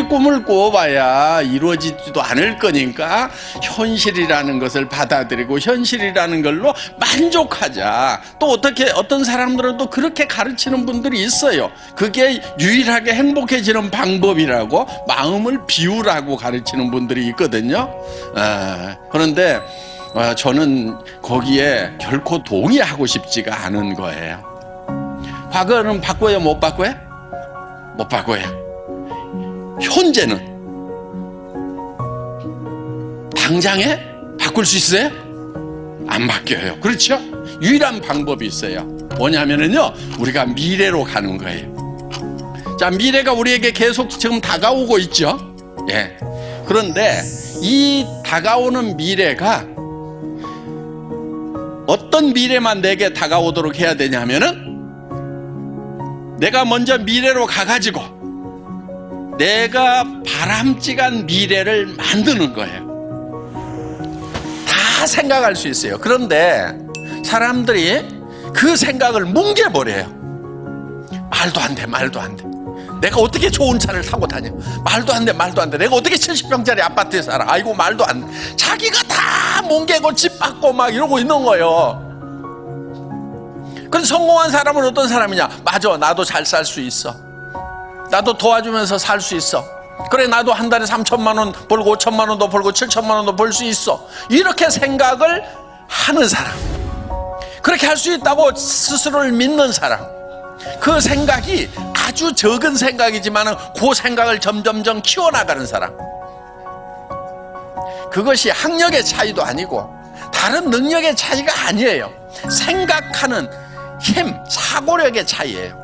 꿈을 꾸어봐야 이루어지지도 않을 거니까 현실이라는 것을 받아들이고 현실이라는 걸로 만족하자. 또 어떤 사람들은 또 그렇게 가르치는 분들이 있어요. 그게 유일하게 행복해지는 방법이라고, 마음을 비우라고 가르치는 분들이 있거든요. 그런데 저는 거기에 결코 동의하고 싶지가 않은 거예요. 과거는 바꿔요, 못 바꿔요? 못 바꿔요. 현재는 당장에 바꿀 수 있어요? 안 바뀌어요. 그렇죠? 유일한 방법이 있어요. 뭐냐면은요, 우리가 미래로 가는 거예요. 자, 미래가 우리에게 계속 지금 다가오고 있죠. 예. 그런데 이 다가오는 미래가 어떤 미래만 내게 다가오도록 해야 되냐면은, 내가 먼저 미래로 가가지고 내가 바람직한 미래를 만드는 거예요. 다 생각할 수 있어요. 그런데 사람들이 그 생각을 뭉개버려요. 말도 안 돼, 말도 안 돼. 내가 어떻게 좋은 차를 타고 다녀? 말도 안 돼, 말도 안 돼. 내가 어떻게 70평짜리 아파트에 살아? 아이고, 말도 안 돼. 자기가 다 뭉개고 집 받고 막 이러고 있는 거예요. 그래서 성공한 사람은 어떤 사람이냐? 맞아, 나도 잘 살 수 있어. 나도 도와주면서 살 수 있어. 그래, 나도 한 달에 3천만 원 벌고 5천만 원도 벌고 7천만 원도 벌 수 있어. 이렇게 생각을 하는 사람, 그렇게 할 수 있다고 스스로를 믿는 사람, 그 생각이 아주 적은 생각이지만 그 생각을 점점점 키워나가는 사람, 그것이 학력의 차이도 아니고 다른 능력의 차이가 아니에요. 생각하는 힘, 사고력의 차이예요.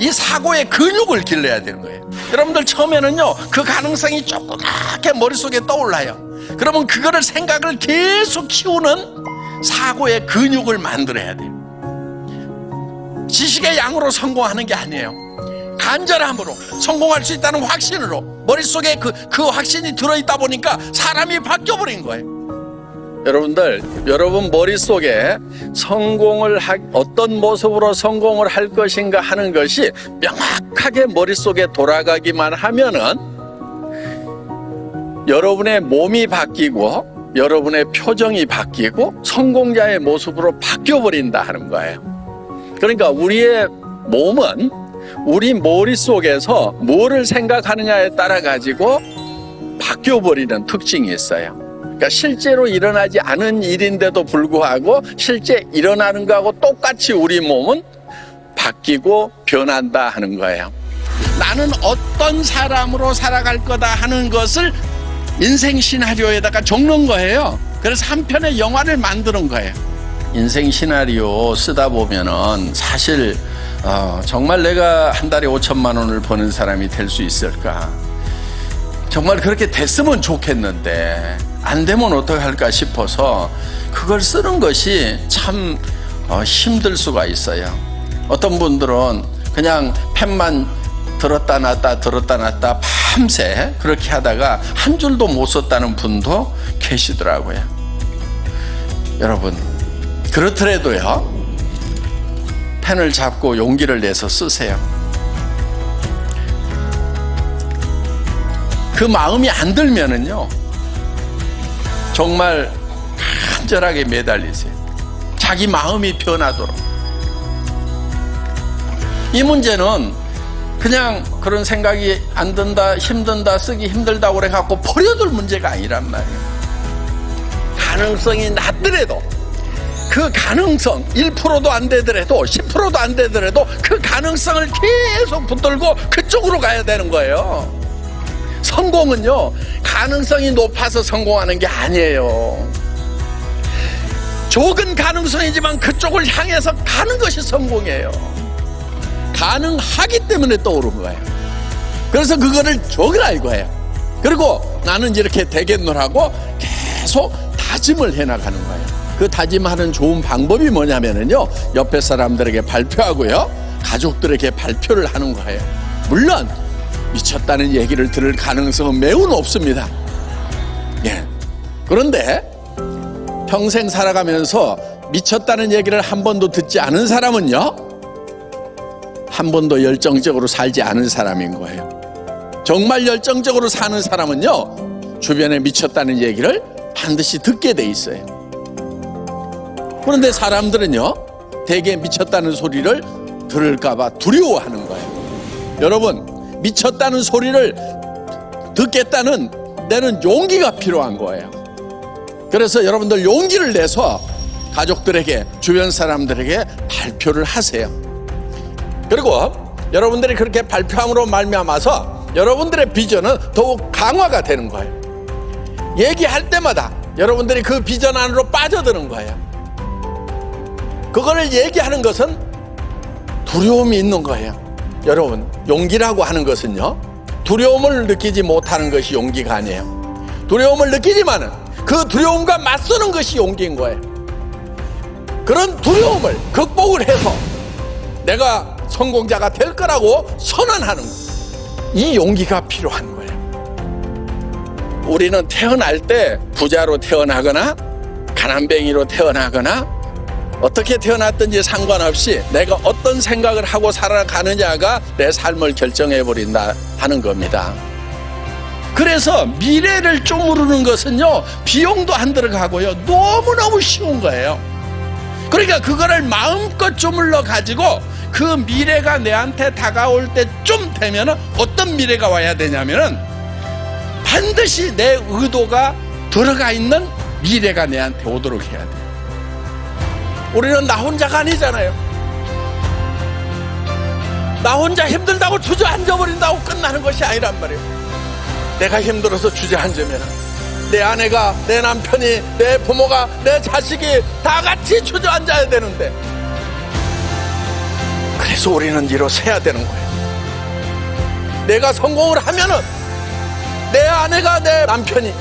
이 사고의 근육을 길러야 되는 거예요. 여러분들 처음에는요, 그 가능성이 조그맣게 머릿속에 떠올라요. 그러면 그거를 생각을 계속 키우는 사고의 근육을 만들어야 돼요. 지식의 양으로 성공하는 게 아니에요. 간절함으로, 성공할 수 있다는 확신으로, 머릿속에 그 확신이 들어있다 보니까 사람이 바뀌어버린 거예요. 여러분들, 여러분 머릿속에 어떤 모습으로 성공을 할 것인가 하는 것이 명확하게 머릿속에 돌아가기만 하면은 여러분의 몸이 바뀌고 여러분의 표정이 바뀌고 성공자의 모습으로 바뀌어버린다 하는 거예요. 그러니까 우리의 몸은 우리 머릿속에서 뭐를 생각하느냐에 따라 가지고 바뀌어버리는 특징이 있어요. 그러니까 실제로 일어나지 않은 일인데도 불구하고 실제 일어나는 거하고 똑같이 우리 몸은 바뀌고 변한다 하는 거예요. 나는 어떤 사람으로 살아갈 거다 하는 것을 인생 시나리오에다가 적는 거예요. 그래서 한 편의 영화를 만드는 거예요. 인생 시나리오 쓰다 보면은 사실 정말 내가 한 달에 5천만 원을 버는 사람이 될 수 있을까? 정말 그렇게 됐으면 좋겠는데 안 되면 어떡할까 싶어서 그걸 쓰는 것이 참 힘들 수가 있어요. 어떤 분들은 그냥 펜만 들었다 놨다 밤새 그렇게 하다가 한 줄도 못 썼다는 분도 계시더라고요. 여러분, 그렇더라도요, 펜을 잡고 용기를 내서 쓰세요. 그 마음이 안 들면은요, 정말 간절하게 매달리세요. 자기 마음이 변하도록. 이 문제는 그냥 그런 생각이 안 든다, 힘든다, 쓰기 힘들다고 그래갖고 버려둘 문제가 아니란 말이에요. 가능성이 낮더라도, 그 가능성 1%도 안 되더라도 10%도 안 되더라도 그 가능성을 계속 붙들고 그쪽으로 가야 되는 거예요. 성공은요, 가능성이 높아서 성공하는 게 아니에요. 적은 가능성이지만 그쪽을 향해서 가는 것이 성공이에요. 가능하기 때문에 떠오른 거예요. 그래서 그거를 적으라고 해요. 그리고 나는 이렇게 되겠노라고 계속 다짐을 해나가는 거예요. 그 다짐하는 좋은 방법이 뭐냐면요, 옆에 사람들에게 발표하고요, 가족들에게 발표를 하는 거예요. 물론 미쳤다는 얘기를 들을 가능성은 매우 높습니다. 예. 그런데 평생 살아가면서 미쳤다는 얘기를 한 번도 듣지 않은 사람은요, 한 번도 열정적으로 살지 않은 사람인 거예요. 정말 열정적으로 사는 사람은요, 주변에 미쳤다는 얘기를 반드시 듣게 돼 있어요. 그런데 사람들은요, 대개 미쳤다는 소리를 들을까봐 두려워하는 거예요. 여러분, 미쳤다는 소리를 듣겠다는 내는 용기가 필요한 거예요. 그래서 여러분들 용기를 내서 가족들에게, 주변 사람들에게 발표를 하세요. 그리고 여러분들이 그렇게 발표함으로 말미암아서 여러분들의 비전은 더욱 강화가 되는 거예요. 얘기할 때마다 여러분들이 그 비전 안으로 빠져드는 거예요. 그거를 얘기하는 것은 두려움이 있는 거예요. 여러분, 용기라고 하는 것은요, 두려움을 느끼지 못하는 것이 용기가 아니에요. 두려움을 느끼지만은 그 두려움과 맞서는 것이 용기인 거예요. 그런 두려움을 극복을 해서 내가 성공자가 될 거라고 선언하는 것, 이 용기가 필요한 거예요. 우리는 태어날 때 부자로 태어나거나 가난뱅이로 태어나거나 어떻게 태어났든지 상관없이 내가 어떤 생각을 하고 살아가느냐가 내 삶을 결정해버린다 하는 겁니다. 그래서 미래를 쪼무르는 것은요, 비용도 안 들어가고요, 너무너무 쉬운 거예요. 그러니까 그거를 마음껏 쪼물러 가지고 그 미래가 내한테 다가올 때쯤 되면은 어떤 미래가 와야 되냐면은 반드시 내 의도가 들어가 있는 미래가 내한테 오도록 해야 돼요. 우리는 나 혼자가 아니잖아요. 나 혼자 힘들다고 주저앉아버린다고 끝나는 것이 아니란 말이에요. 내가 힘들어서 주저앉으면 내 아내가, 내 남편이, 내 부모가, 내 자식이 다 같이 주저앉아야 되는데, 그래서 우리는 일어서야 되는 거예요. 내가 성공을 하면은 내 아내가, 내 남편이,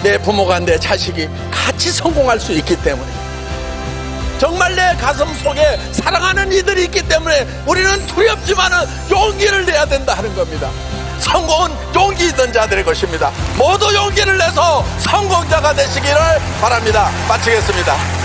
내 부모가, 내 자식이 같이 성공할 수 있기 때문에, 정말 내 가슴 속에 사랑하는 이들이 있기 때문에 우리는 두렵지만은 용기를 내야 된다 하는 겁니다. 성공은 용기 있는 자들의 것입니다. 모두 용기를 내서 성공자가 되시기를 바랍니다. 마치겠습니다.